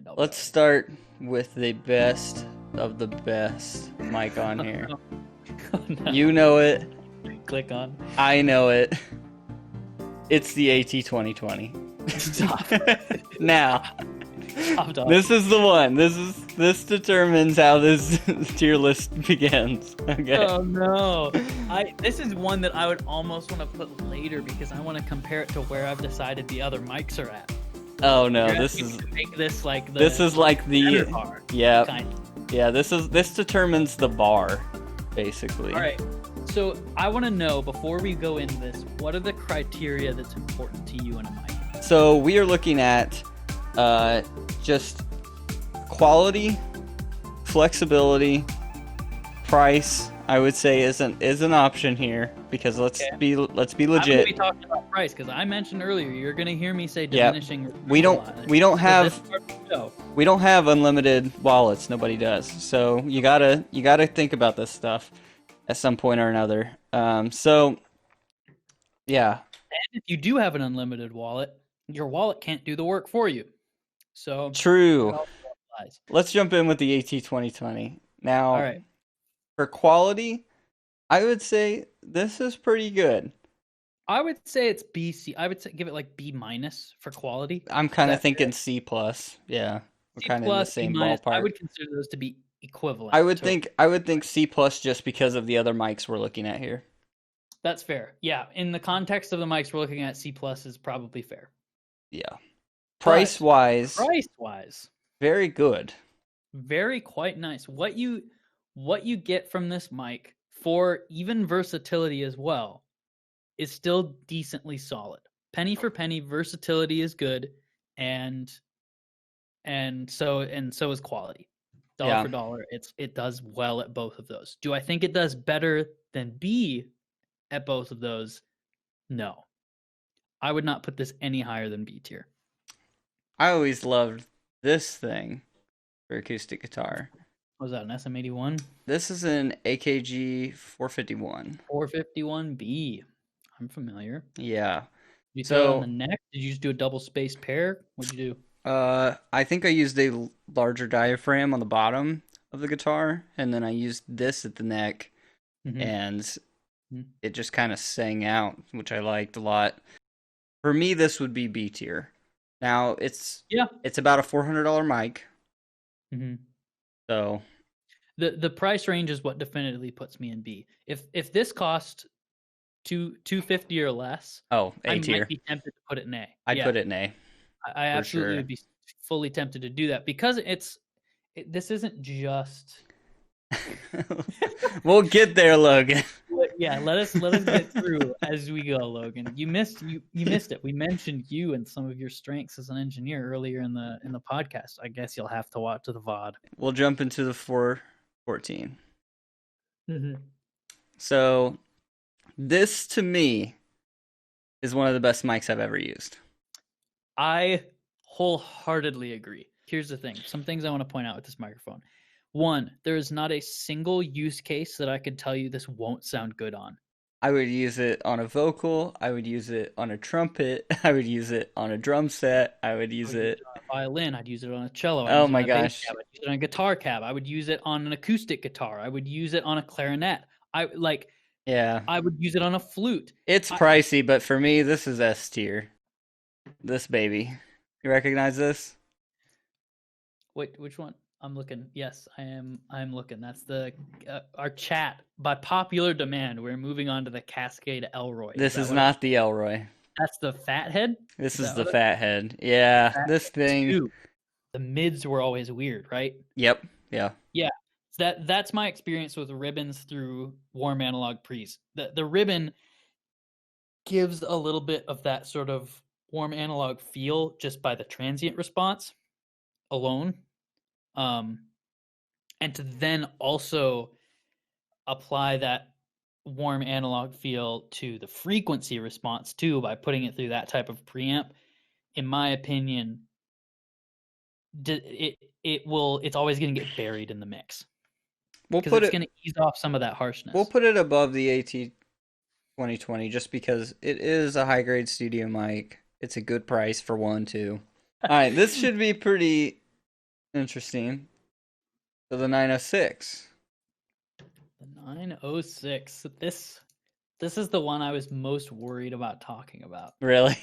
mind. Let's start with the best of the best mic on here. Oh, no. You know it. Click on. I know it. It's the AT2020. Stop. Now, Stop talking. this is the one. This determines how this tier list begins. Okay. Oh no! This is one that I would almost want to put later because I want to compare it to where I've decided the other mics are at. Oh no, You're this asking is me to make this like the this is like the bar, yeah kind of. yeah this determines the bar, basically. All right. So I want to know before we go into this, what are the criteria that's important to you in a mic? So we are looking at just quality, flexibility, price. I would say is an option here because let's be legit. I'm gonna be talking about price because I mentioned earlier you're gonna hear me say diminishing. Yep. We don't have unlimited wallets. Nobody does. So you gotta think about this stuff at some point or another. So yeah. And if you do have an unlimited wallet, your wallet can't do the work for you. So true. Let's jump in with the AT2020 now. All right. For quality, I would say this is pretty good. I would say it's BC. I would give it like B- for quality. I'm kind of thinking C+. Yeah, we're kind of in the same ballpark. I would consider those to be equivalent. I would think C+ just because of the other mics we're looking at here. That's fair. Yeah, in the context of the mics we're looking at, C+ is probably fair. Yeah. Price-wise, very good. Very quite nice. What you get from this mic for even versatility as well is still decently solid. Penny for penny, versatility is good, and so is quality. Dollar for dollar, it does well at both of those. Do I think it does better than B at both of those? No. I would not put this any higher than B tier. I always loved this thing for acoustic guitar. Was that an SM81? This is an AKG 451. 451B. I'm familiar. Yeah. Did you throw it on the neck? Did you just do a double spaced pair? What'd you do? I think I used a larger diaphragm on the bottom of the guitar, and then I used this at the neck, and it just kind of sang out, which I liked a lot. For me, this would be B tier. Now it's about a $400 mic. So the price range is what definitively puts me in B. If this cost $250 or less, A I tier. might be tempted to put it in A. I'd put it in A. I absolutely would be fully tempted to do that because this isn't just. We'll get there, Logan. Yeah, let us get through as we go, Logan. You missed it. We mentioned you and some of your strengths as an engineer earlier in the podcast. I guess you'll have to watch the VOD. We'll jump into the 414. So this to me is one of the best mics I've ever used. I wholeheartedly agree. Here's the thing. Some things I want to point out with this microphone. One, there is not a single use case that I could tell you this won't sound good on. I would use it on a vocal. I would use it on a trumpet. I would use it on a drum set. I would use it on a violin. I'd use it on a cello. Oh my gosh. I'd use it on a guitar cab. I would use it on an acoustic guitar. I would use it on a clarinet. I would use it on a flute. It's pricey, but for me, this is S tier. This baby. You recognize this? Wait, which one? I'm looking. Yes, I am. I'm looking. That's the our chat. By popular demand, we're moving on to the Cascade Elroy. This is not the Elroy. That's the Fat Head? This is the Fat Head. Yeah, this thing. Too. The mids were always weird, right? Yep. Yeah. Yeah. That's my experience with ribbons through warm analog pre's. The ribbon gives a little bit of that sort of warm analog feel just by the transient response alone. And to then also apply that warm analog feel to the frequency response too by putting it through that type of preamp, in my opinion, it's always going to get buried in the mix. It's going to ease off some of that harshness. We'll put it above the AT2020 just because it is a high grade studio mic. It's a good price for one too. All right, this should be pretty Interesting. So the 906. The 906. This is the one I was most worried about talking about. Really?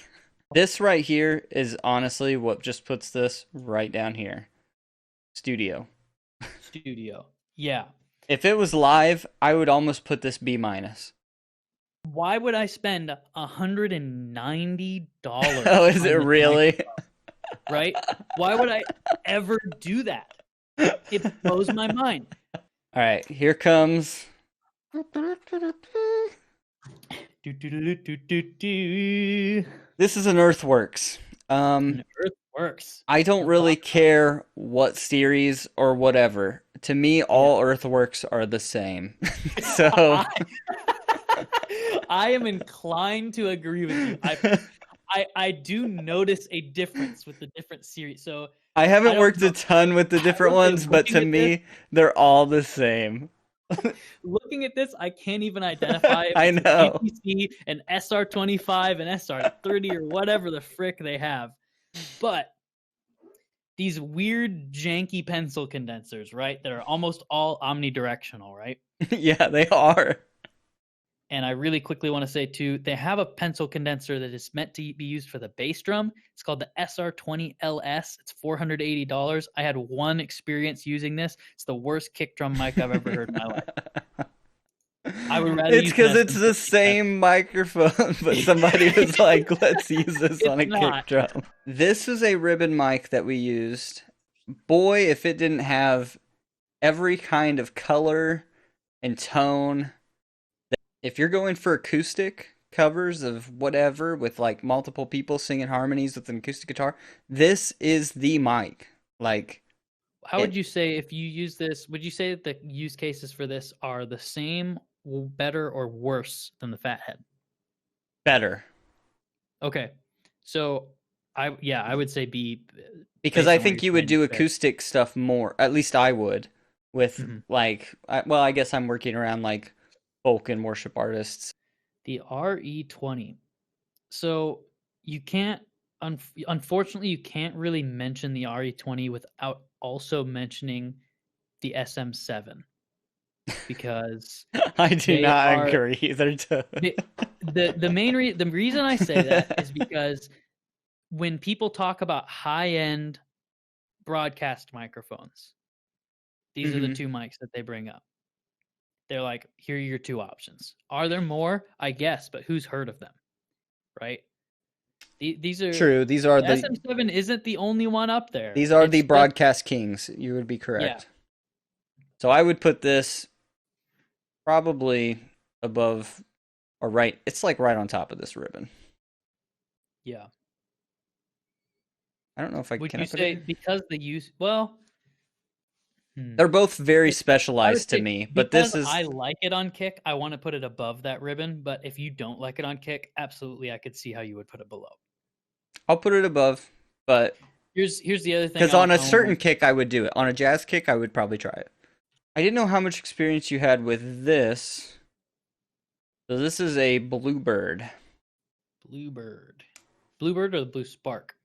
This right here is honestly what just puts this right down here. Studio. Studio. Yeah. If it was live, I would almost put this B-. Why would I spend $190? Oh, is it really? Right? Why would I ever do that? It blows my mind. All right, here comes. This is an Earthworks. Earthworks. I don't really care what series or whatever. To me, all Earthworks are the same. So I am inclined to agree with you. I do notice a difference with the different series. So I haven't worked a ton with the different ones, but to me, they're all the same. Looking at this, I can't even identify if I know. APC, an SR25, an SR30, or whatever the frick they have. But these weird, janky pencil condensers, right? That are almost all omnidirectional, right? Yeah, they are. And I really quickly want to say, too, they have a pencil condenser that is meant to be used for the bass drum. It's called the SR20LS. It's $480. I had one experience using this. It's the worst kick drum mic I've ever heard in my life. I would rather it's because it's the same microphone, but somebody was like, let's use this on a kick drum. This is a ribbon mic that we used. Boy, if it didn't have every kind of color and tone. If you're going for acoustic covers of whatever with like multiple people singing harmonies with an acoustic guitar, this is the mic. Like, how would you say if you use this? Would you say that the use cases for this are the same, better, or worse than the Fat Head? Better. Okay, so I would say B. Because I think you would do acoustic stuff more. At least I would. With like, well, I guess I'm working around like folk and worship artists. The RE20. So you can't, unfortunately, you can't really mention the RE20 without also mentioning the SM7, because I do not agree either. The reason I say that is because when people talk about high-end broadcast microphones, these are the two mics that they bring up. They're like, here are your two options. Are there more? I guess, but who's heard of them? Right? These are true. These are the SM7 isn't the only one up there. These are the broadcast kings. You would be correct. Yeah. So I would put this probably above or right. It's like right on top of this ribbon. Yeah. I don't know if I would can. Would you say because the use? Well. They're both very specialized to me, but this is... I like it on kick, I want to put it above that ribbon, but if you don't like it on kick, absolutely I could see how you would put it below. I'll put it above, but... Here's the other thing. Because on a certain kick, I would do it. On a jazz kick, I would probably try it. I didn't know how much experience you had with this. So this is a Bluebird. Bluebird or the Blue Spark?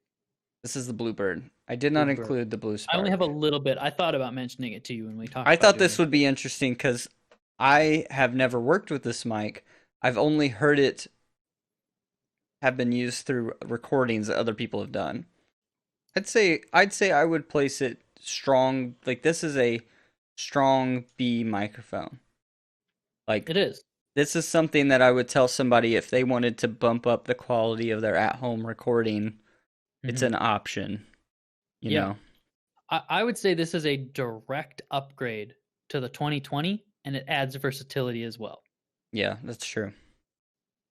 This is the Bluebird. I did not include the Blue Spark. I only have a little bit. I thought about mentioning it to you when we talked. I thought this would be interesting because I have never worked with this mic. I've only heard it have been used through recordings that other people have done. I'd say I would place it strong. Like, this is a strong B microphone. Like, it is. This is something that I would tell somebody if they wanted to bump up the quality of their at-home recording. It's an option, you know. I would say this is a direct upgrade to the 2020, and it adds versatility as well. Yeah, that's true.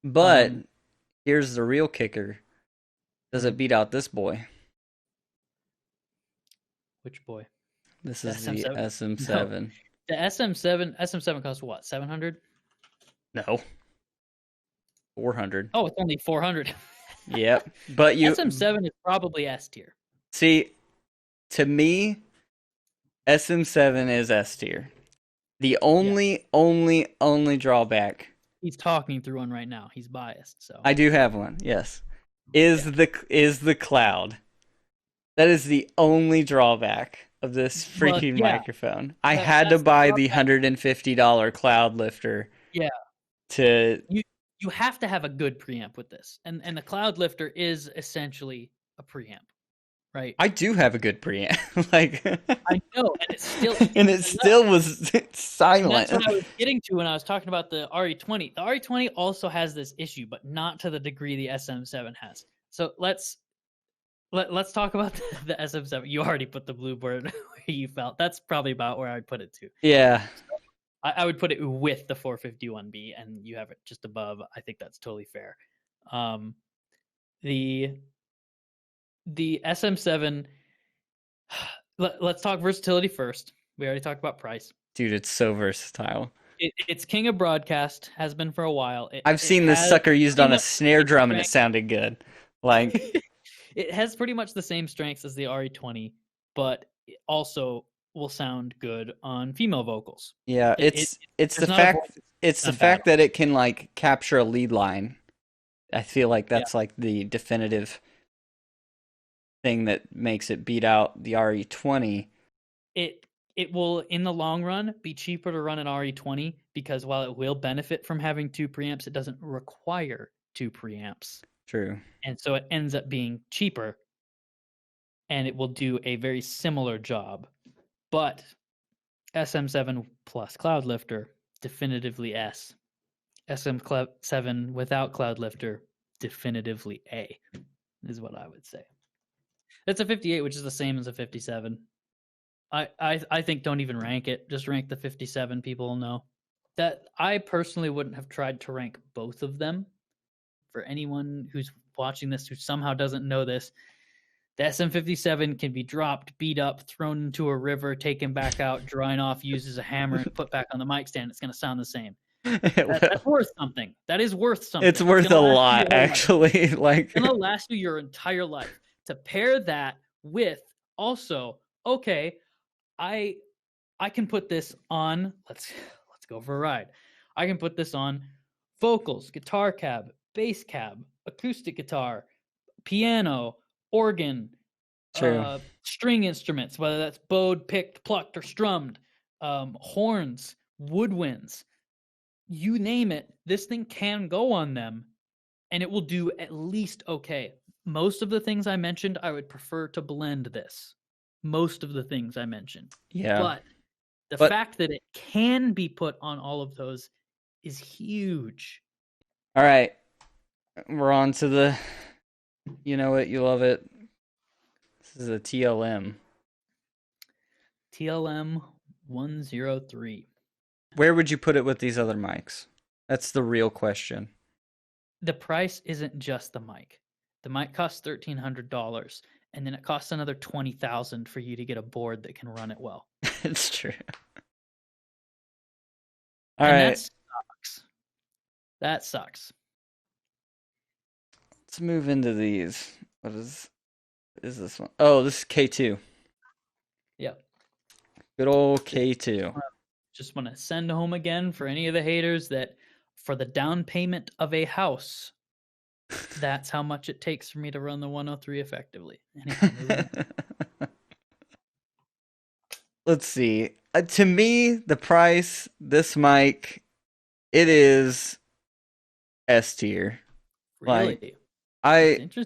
But here's the real kicker. Does it beat out this boy? Which boy? This is the SM7. No. The SM7 costs what, 700? No. 400. Oh, it's only 400. Yep. But SM7 is probably S tier. See, to me, SM7 is S tier. The only drawback. He's talking through one right now. He's biased, so I do have one. Yes, is the cloud. That is the only drawback of this freaking yeah, microphone. I had to that's the buy the drawback. $150 cloud lifter. Yeah, To you have to have a good preamp with this, and the cloud lifter is essentially a preamp, right? I do have a good preamp, like I know, and it's still and it still was silent. And that's what I was getting to when I was talking about the RE20. The RE20 also has this issue, but not to the degree the SM7 has. So let's talk about the SM7. You already put the Bluebird where you felt. That's probably about where I'd put it too. Yeah. So I would put it with the 451B, and you have it just above. I think that's totally fair. The SM7. Let's talk versatility first. We already talked about price. Dude, it's so versatile. It's king of broadcast, has been for a while. I've seen this sucker used on a snare drum and it sounded good. Like it has pretty much the same strengths as the RE20, but it also will sound good on female vocals. Yeah, it's the fact that it can like capture a lead line. I feel like that's like the definitive thing that makes it beat out the RE20. It will, in the long run, be cheaper to run an RE20 because while it will benefit from having two preamps, it doesn't require two preamps. True. And so it ends up being cheaper, and it will do a very similar job. But SM7 plus Cloud Lifter, definitively S. SM7 without Cloud Lifter, definitively A, is what I would say. That's a 58, which is the same as a 57. I think don't even rank it. Just rank the 57. People will know. That I personally wouldn't have tried to rank both of them. For anyone who's watching this who somehow doesn't know this, the SM57 can be dropped, beat up, thrown into a river, taken back out, drying off, used as a hammer, and put back on the mic stand. It's going to sound the same. That's worth something. That is worth something. It's worth a lot, actually. Like it's going to last you your entire life. To pair that with also, okay, I can put this on. Let's go for a ride. I can put this on vocals, guitar cab, bass cab, acoustic guitar, piano, organ, string instruments, whether that's bowed, picked, plucked, or strummed, horns, woodwinds, you name it. This thing can go on them, and it will do at least okay. Most of the things I mentioned, I would prefer to blend this. Most of the things I mentioned. Yeah. But the fact that it can be put on all of those is huge. All right. We're on to the, you know it, you love it. This is a TLM. TLM 103. Where would you put it with these other mics? That's the real question. The price isn't just the mic. The mic costs $1,300. And then it costs another $20,000 for you to get a board that can run it well. It's true. All right. That sucks. That sucks. Let's move into these. What is this one? Oh, this is K2. Yep. Good old K2. Just want to send home again for any of the haters that for the down payment of a house, that's how much it takes for me to run the 103 effectively. Anyway, let's see. To me, the price, this mic, it is S tier. Really? Like,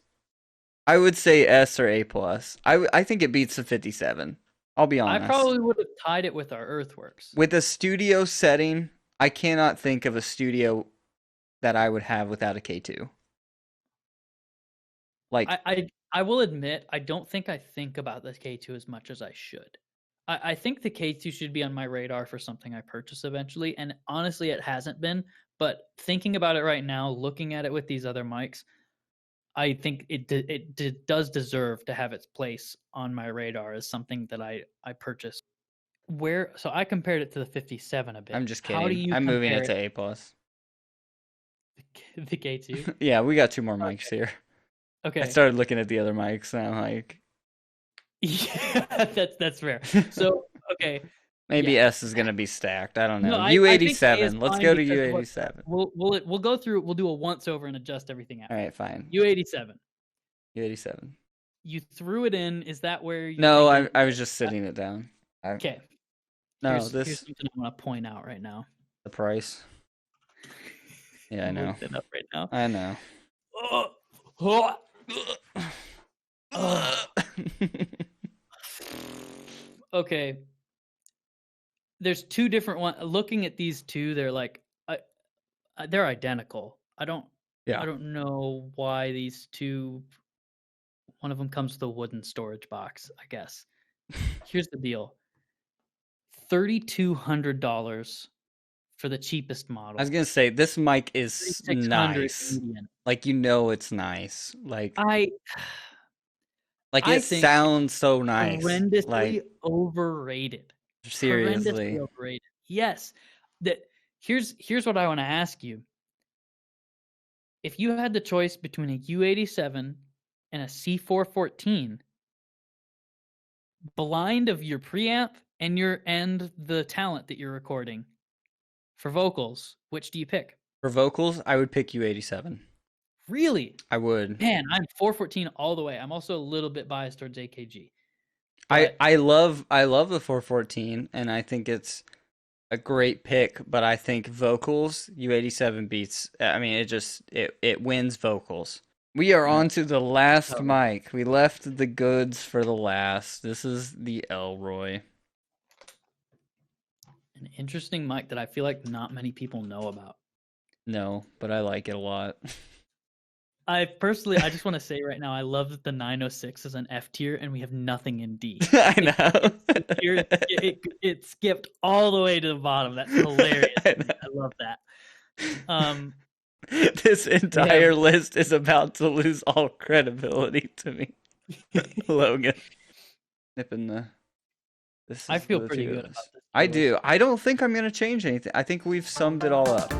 I would say S or A plus. I think it beats the 57. I'll be honest. I probably would have tied it with our Earthworks. With a studio setting, I cannot think of a studio that I would have without a K2. Like I will admit, I don't think I think about the K2 as much as I should. I think the K2 should be on my radar for something I purchase eventually, and honestly, it hasn't been. But thinking about it right now, looking at it with these other mics, I think it does deserve to have its place on my radar as something that I purchased. So I compared it to the 57 a bit. I'm just kidding. I'm moving it to A plus. The K2? Yeah, we got two more mics here. Okay. I started looking at the other mics and I'm like, yeah, that's fair. So okay, maybe S is gonna be stacked. I don't know. No, U87. Let's go to U87. We'll go through. We'll do a once over and adjust everything out. All right, fine. U87. U87. you threw it in. Is that where you? No, I was just sitting it down. Okay. No, here's this something I want to point out right now. the price. Yeah, I know. Look it up right now. I know. Okay. There's two different ones. Looking at these two, they're like, they're identical. I don't know why these two. One of them comes with a wooden storage box, I guess. Here's the deal: $3,200 for the cheapest model. I was gonna say this mic is nice. Indian. Like it's nice. It sounds so nice. Horrendously overrated. Seriously. Horrendously overrated. Yes. Here's what I want to ask you. If you had the choice between a U87 and a C414, blind of your preamp and the talent that you're recording for vocals, which do you pick? For vocals, I would pick U87. Really? I would. Man, I'm 414 all the way. I'm also a little bit biased towards AKG. I love the 414, and I think it's a great pick, but I think vocals, U87 beats. I mean, it wins vocals. We are on to the last mic. We left the goods for the last. This is the Elroy. An interesting mic that I feel like not many people know about. No, but I like it a lot. I just want to say right now, I love that the 906 is an F tier and we have nothing in D. I know. It skipped all the way to the bottom. That's hilarious. I love that. This entire list is about to lose all credibility to me. Logan. Nipping the... I feel pretty good about this. I do. I don't think I'm going to change anything. I think we've summed it all up.